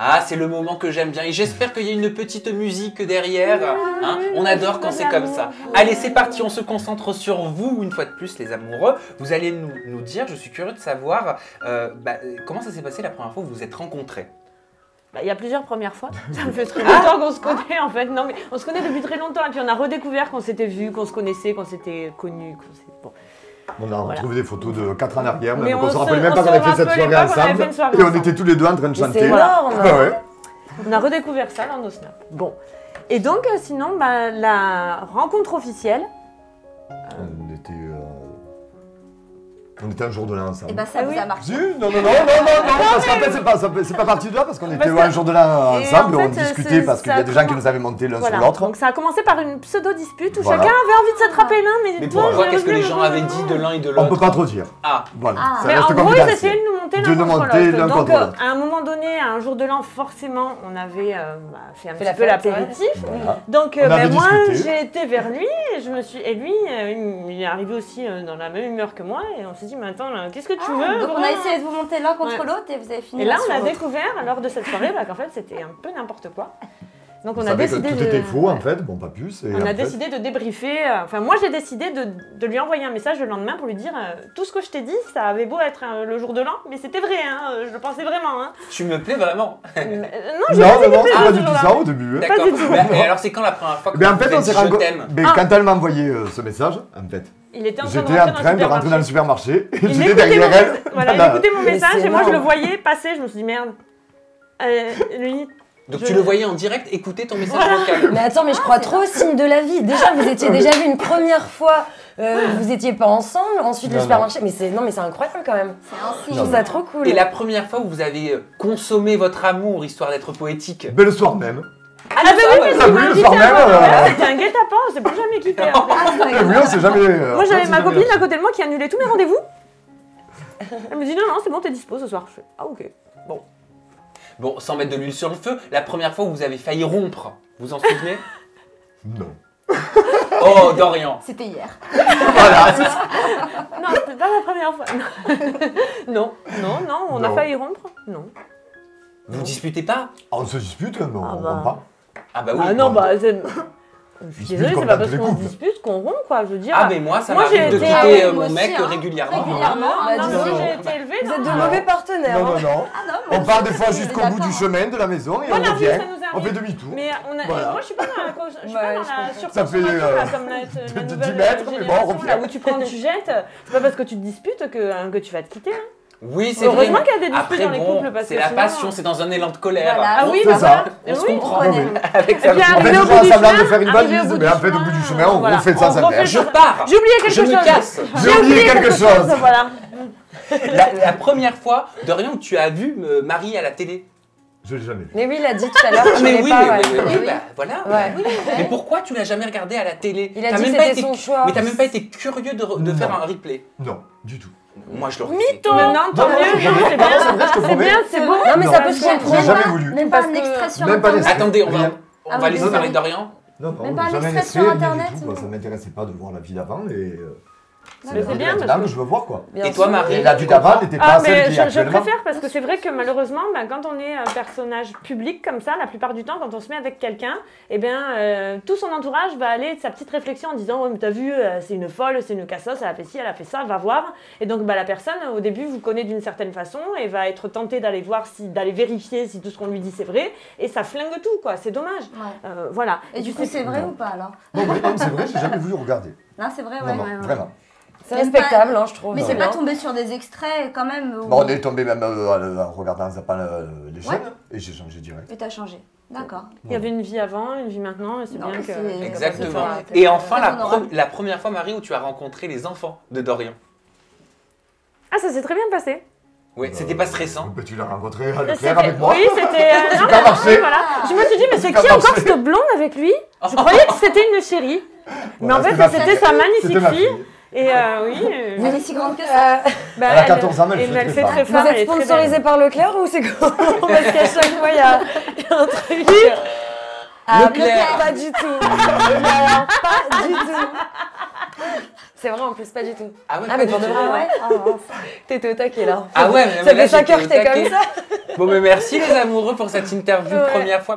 Ah, c'est le moment que j'aime bien. Et j'espère qu'il y a une petite musique derrière. Hein, on adore quand c'est comme ça. Allez, c'est parti, on se concentre sur vous, une fois de plus, les amoureux. Vous allez nous dire, je suis curieux de savoir, comment ça s'est passé la première fois où vous vous êtes rencontrés? Il y a plusieurs premières fois. Ça me fait très longtemps qu'on se connaît en fait. Non mais on se connaît depuis très longtemps et puis on a redécouvert qu'on s'était vus, qu'on se connaissait, qu'on s'était connus. Bon. On a retrouvé des photos de 4 ans en arrière, mais donc on se rappelle même pas qu'on a fait cette soirée ensemble. Et on était tous les deux en train de chanter. C'est énorme. On a redécouvert ça dans nos snaps. Bon. Et donc sinon, la rencontre officielle. On était un jour de l'an ensemble. Et bah ça vous a marqué. Non, parce qu'en fait c'est pas parti de là, parce qu'on était un jour de l'an ensemble et on discutait parce qu'il y a des gens qui nous avaient monté l'un sur l'autre. Donc ça a commencé par une pseudo-dispute où chacun avait envie de s'attraper l'un, mais toi, pourquoi? Qu'est-ce que les gens avaient dit de l'un et de l'autre? On peut pas trop dire. Ah, voilà. Mais en gros, ils essayaient de nous monter l'un contre l'autre. Donc à à un moment donné, à un jour de l'an, forcément, on avait fait un petit peu l'apéritif. Donc moi, j'ai été vers lui et lui, il est arrivé aussi dans la même humeur que moi et on s'est dit, mais attends, qu'est-ce que tu veux? Donc on a essayé de vous monter l'un contre l'autre et vous avez fini. Et là, on a découvert lors de cette soirée qu'en fait, c'était un peu n'importe quoi. Donc on a décidé tout était faux en fait, bon pas plus. On a décidé de débriefer. Enfin moi j'ai décidé de lui envoyer un message le lendemain pour lui dire tout ce que je t'ai dit, ça avait beau être le jour de l'an, mais c'était vrai, hein, je le pensais vraiment. Hein. Tu me plais vraiment? Non, c'est pas du tout ça au début. D'accord. Et alors c'est quand la première fois que en fait on s'est rencontrés. Quand elle m'a envoyé ce message, en fait. J'étais en train de rentrer dans le supermarché et j'étais derrière elle. Voilà, il écoutait mon message et moi je le voyais passer, je me suis dit merde. Lui. Donc tu le voyais en direct écouter ton message vocal. Mais attends, mais je crois trop au signe de la vie. Déjà, vous étiez déjà vu une première fois, vous étiez pas ensemble, ensuite le supermarché. Mais c'est incroyable quand même. Je trouve ça trop cool. Et la première fois où vous avez consommé votre amour, histoire d'être poétique? Le soir même. Ah bah oui, le soir même. C'était un guet-apens, on s'est plus jamais quitté. Oui, on s'est jamais. Moi j'avais ma copine à côté de moi qui annulait tous mes rendez-vous. Elle me dit non, c'est bon, t'es dispo ce soir. Je fais ah ok, bon. Bon, sans mettre de l'huile sur le feu, la première fois où vous avez failli rompre, vous en souvenez? Non. Oh, Dorian. C'était hier. Voilà, c'est ça. Non, c'était pas la première fois. Non, on a failli rompre. Non. Vous disputez pas? On se dispute, mais on rompt pas. Ah bah oui. Ah non, je suis désolée, c'est pas parce qu'on se dispute qu'on rompt, quoi, je veux dire. Ah mais moi, ça m'arrive de quitter mon mec régulièrement. J'ai été élevée. Vous êtes de mauvais partenaires. Non. On part des fois jusqu'au bout du chemin de la maison et on revient. On fait demi-tour. Mais moi, je suis pas dans la surconsommation comme la 10 nouvelle mètres, mais bon, on revient. là où tu prends, tu jettes. C'est pas parce que tu te disputes que tu vas te quitter. Oui, c'est vrai. Heureusement qu'il y a des disputes dans les couples parce que c'est la passion, c'est dans un élan de colère. Ah oui, c'est ça. On se comprend. Avec ça. On fait toujours semblant de faire une valise, mais en fait, au bout du chemin, on refait ça sa mère. Je pars. J'ai oublié quelque chose. Je me casse. J'ai oublié quelque chose. Voilà. La première fois, Dorian, où tu as vu Marie à la télé? Je l'ai jamais vu. Mais oui, il a dit tout à l'heure. Mais oui, voilà. Ouais. Mais pourquoi tu l'as jamais regardé à la télé? Il a dit que c'était son choix. Mais t'as même pas été curieux de faire un replay? Non, du tout. Moi, je l'aurais fait. Mytho. Non, tant mieux. C'est bien, c'est bon. Non, mais ça peut se comprendre. J'ai jamais voulu. Même pas un extrait sur Internet. Attendez, on va laisser parler Dorian. Non, même pas un jamais extrait sur Internet. Ça m'intéressait pas de voir la vie d'avant et... C'est bien parce que je veux voir quoi. Et toi, Marie? La vie d'avant n'était pas celle qui est actuellement. Je préfère parce que c'est vrai que malheureusement, quand on est un personnage public comme ça, la plupart du temps, quand on se met avec quelqu'un, eh bien, tout son entourage va aller de sa petite réflexion en disant ouais, mais t'as vu, c'est une folle, c'est une cassos, elle a fait ci, elle a fait ça, va voir. Et donc la personne, au début, vous connaît d'une certaine façon et va être tentée d'aller voir, d'aller vérifier si tout ce qu'on lui dit c'est vrai. Et ça flingue tout, quoi. C'est dommage. Ouais. Voilà. Et du coup, c'est vrai ou pas alors? Non, c'est vrai, j'ai jamais voulu regarder. Non, c'est vrai, ouais. Vraiment. C'est respectable, je trouve. Mais c'est pas tombé sur des extraits quand même. Bon, on est tombé même en regardant les chaînes et j'ai changé direct. Et t'as changé. D'accord. Il y avait une vie avant, une vie maintenant, et c'est bien que... Exactement. Et enfin, la première fois, Marie, où tu as rencontré les enfants de Dorian. Ah, ça s'est très bien passé. Oui, c'était pas stressant. Tu l'as rencontré à Leclerc avec moi. Oui, c'était... Super marché. Voilà. Je me suis dit, mais c'est qui encore cette blonde avec lui? Je croyais que c'était une chérie. Mais en fait, c'était sa magnifique fille. Et oui. Elle est si grande que ça. Elle a 14 ans, elle fait très fort. Vous êtes sponsorisé par Leclerc ou c'est quoi? Parce qu'à chaque fois, il y a un truc. Leclerc. Pas du tout. Alors, pas du tout. C'est vrai en plus, pas du tout. Ah ouais, mais pour de vrai, ouais. T'étais au taquet là. Ah ouais, ça fait 5 heures que t'es comme ça. Bon, mais merci les amoureux pour cette interview Ouais. première fois.